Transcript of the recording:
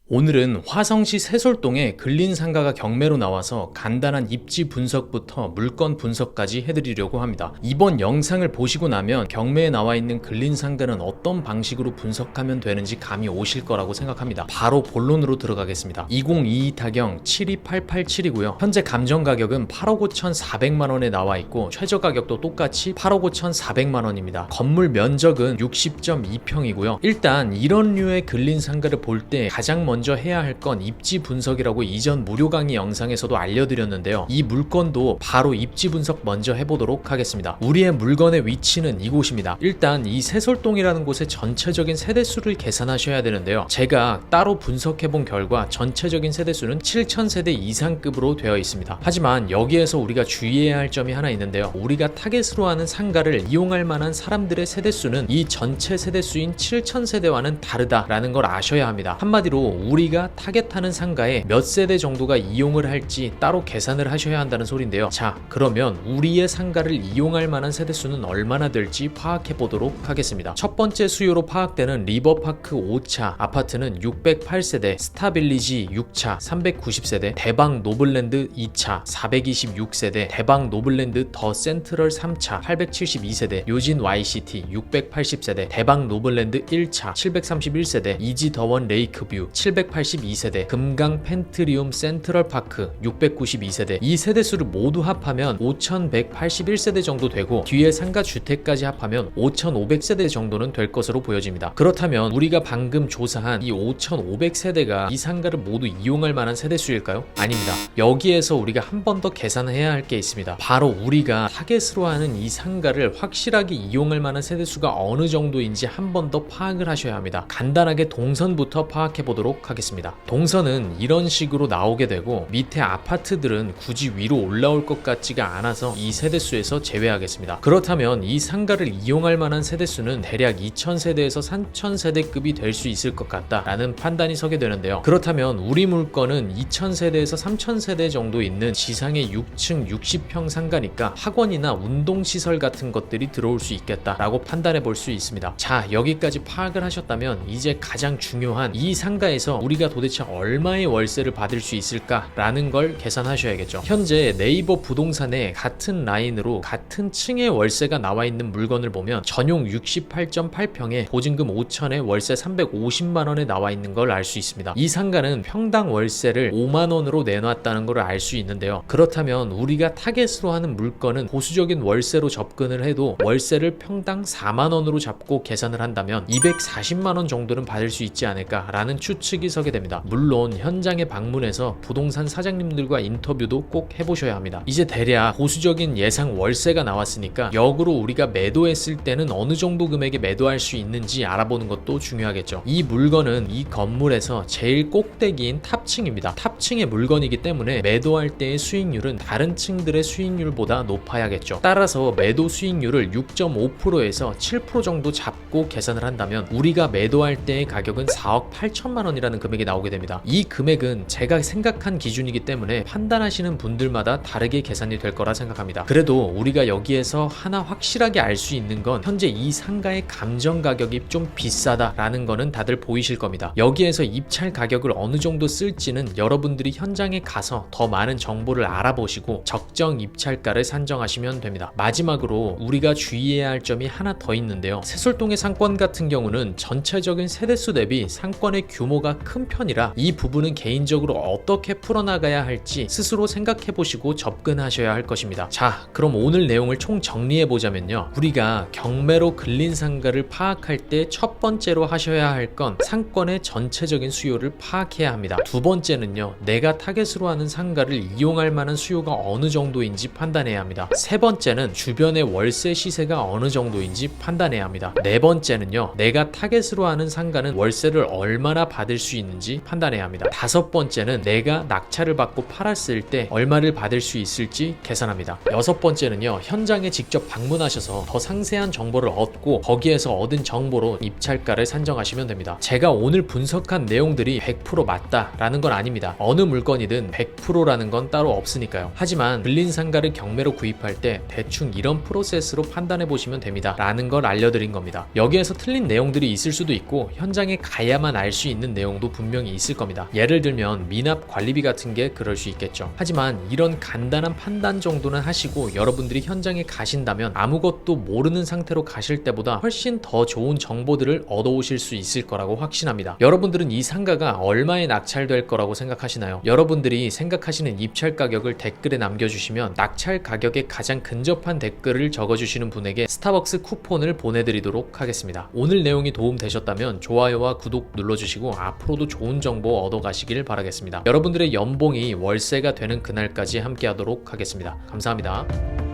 오늘은 화성시 새솔동에 근린 상가가 경매로 나와서 간단한 입지 분석부터 물건 분석까지 해드리려고 합니다. 이번 영상을 보시고 나면 경매에 나와 있는 근린 상가는 어떤 방식으로 분석하면 되는지 감이 오실 거라고 생각합니다. 바로 본론으로 들어가겠습니다. 2022 타경 72887이고요. 현재 감정 가격은 8억 5,400만원에 나와 있고 최저 가격도 똑같이 8억 5,400만원입니다. 건물 면적은 60.2평이고요. 일단 이런 류의 근린 상가를 볼 때 가장 먼저 해야 할 건 입지 분석이라고 이전 무료 강의 영상에서도 알려드렸는데요. 이 물건도 바로 입지 분석 먼저 해보도록 하겠습니다. 우리의 물건의 위치는 이곳입니다. 일단 이 새솔동이라는 곳의 전체적인 세대수를 계산하셔야 되는데요. 제가 따로 분석해본 결과 전체적인 세대수는 7,000세대 이상급으로 되어 있습니다. 하지만 여기에서 우리가 주의해야 할 점이 하나 있는데요. 우리가 타겟으로 하는 상가를 이용할 만한 사람들의 세대수는 이 전체 세대수인 7,000세대와는 다르다라는 걸 아셔야 합니다. 한마디로 우리가 타겟하는 상가에 몇 세대 정도가 이용을 할지 따로 계산을 하셔야 한다는 소린데요. 자, 그러면 우리의 상가를 이용할 만한 세대수는 얼마나 될지 파악해 보도록 하겠습니다. 첫 번째 수요로 파악되는 리버파크 5차 아파트는 608세대, 스타빌리지 6차 390세대, 대박 노블랜드 2차 426세대, 대박 노블랜드 더 센트럴 3차 872세대, 요진 YCT 680세대, 대박 노블랜드 1차 731세대, 이지 더원 레이크뷰 782세대, 금강 펜트리움 센트럴파크 692세대. 이 세대수를 모두 합하면 5181세대 정도 되고 뒤에 상가 주택까지 합하면 5500세대 정도는 될 것으로 보여집니다. 그렇다면 우리가 방금 조사한 이 5500세대가 이 상가를 모두 이용할 만한 세대수일까요? 아닙니다. 여기에서 우리가 한 번 더 계산해야 할 게 있습니다. 바로 우리가 타겟으로 하는 이 상가를 확실하게 이용할 만한 세대수가 어느 정도인지 한 번 더 파악을 하셔야 합니다. 간단하게 동선부터 파악해 보도록 하겠습니다. 동선은 이런 식으로 나오게 되고 밑에 아파트들은 굳이 위로 올라올 것 같지가 않아서 이 세대수에서 제외하겠습니다. 그렇다면 이 상가를 이용할 만한 세대수는 대략 2000세대에서 3000세대급이 될 수 있을 것 같다라는 판단이 서게 되는데요. 그렇다면 우리 물건은 2000세대에서 3000세대 정도 있는 지상의 6층 60평 상가니까 학원이나 운동시설 같은 것들이 들어올 수 있겠다라고 판단해 볼 수 있습니다. 자, 여기까지 파악을 하셨다면 이제 가장 중요한 이 상가에서 우리가 도대체 얼마의 월세를 받을 수 있을까라는 걸 계산하셔야겠죠. 현재 네이버 부동산에 같은 라인으로 같은 층의 월세가 나와 있는 물건을 보면 전용 68.8평에 보증금 5천에 월세 350만원에 나와 있는 걸 알 수 있습니다. 이 상가는 평당 월세를 5만원으로 내놨다는 걸 알 수 있는데요. 그렇다면 우리가 타겟으로 하는 물건은 보수적인 월세로 접근을 해도 월세를 평당 4만원으로 잡고 계산을 한다면 240만원 정도는 받을 수 있지 않을까라는 추측이 서게 됩니다. 물론 현장에 방문해서 부동산 사장님들과 인터뷰도 꼭 해보셔야 합니다. 이제 대략 보수적인 예상 월세가 나왔으니까 역으로 우리가 매도했을 때는 어느 정도 금액에 매도할 수 있는지 알아보는 것도 중요하겠죠. 이 물건은 이 건물에서 제일 꼭대기인 탑층입니다. 탑층의 물건이기 때문에 매도할 때의 수익률은 다른 층들의 수익률보다 높아야겠죠. 따라서 매도 수익률을 6.5%에서 7% 정도 잡고 계산을 한다면 우리가 매도할 때의 가격은 4억 8천만 원이라는 금액이 나오게 됩니다. 이 금액은 제가 생각한 기준이기 때문에 판단하시는 분들마다 다르게 계산이 될 거라 생각합니다. 그래도 우리가 여기에서 하나 확실하게 알 수 있는 건 현재 이 상가의 감정 가격이 좀 비싸다라는 거는 다들 보이실 겁니다. 여기에서 입찰 가격을 어느 정도 쓸지는 여러분들이 현장에 가서 더 많은 정보를 알아보시고 적정 입찰가를 산정하시면 됩니다. 마지막으로 우리가 주의해야 할 점이 하나 더 있는데요. 새솔동의 상권 같은 경우는 전체적인 세대수 대비 상권의 규모가 큰 편이라 이 부분은 개인적으로 어떻게 풀어나가야 할지 스스로 생각해 보시고 접근하셔야 할 것입니다. 자, 그럼 오늘 내용을 총 정리해 보자면요. 우리가 경매로 근린 상가를 파악할 때 첫 번째로 하셔야 할 건 상권의 전체적인 수요를 파악해야 합니다. 두 번째는요. 내가 타겟으로 하는 상가를 이용할 만한 수요가 어느 정도인지 판단해야 합니다. 세 번째는 주변의 월세 시세가 어느 정도인지 판단해야 합니다. 네 번째는요. 내가 타겟으로 하는 상가는 월세를 얼마나 받을 수 있는지 판단해야 합니다. 다섯 번째는 내가 낙찰을 받고 팔았을 때 얼마를 받을 수 있을지 계산합니다. 여섯 번째는요. 현장에 직접 방문하셔서 더 상세한 정보를 얻고 거기에서 얻은 정보로 입찰가를 산정하시면 됩니다. 제가 오늘 분석한 내용들이 100% 맞다라는 건 아닙니다. 어느 물건이든 100%라는 건 따로 없으니까요. 하지만 근린 상가를 경매로 구입할 때 대충 이런 프로세스로 판단해 보시면 됩니다 라는 걸 알려드린 겁니다. 여기에서 틀린 내용들이 있을 수도 있고 현장에 가야만 알 수 있는 내용을 경우도 분명히 있을 겁니다. 예를 들면 미납 관리비 같은 게 그럴 수 있겠죠. 하지만 이런 간단한 판단 정도는 하시고 여러분들이 현장에 가신다면 아무것도 모르는 상태로 가실 때보다 훨씬 더 좋은 정보들을 얻어오실 수 있을 거라고 확신합니다. 여러분들은 이 상가가 얼마에 낙찰될 거라고 생각하시나요? 여러분들이 생각하시는 입찰 가격을 댓글에 남겨주시면 낙찰 가격에 가장 근접한 댓글을 적어주시는 분에게 스타벅스 쿠폰을 보내드리도록 하겠습니다. 오늘 내용이 도움되셨다면 좋아요와 구독 눌러주시고 앞으로도 좋은 정보 얻어가시길 바라겠습니다. 여러분들의 연봉이 월세가 되는 그날까지 함께 하도록 하겠습니다. 감사합니다.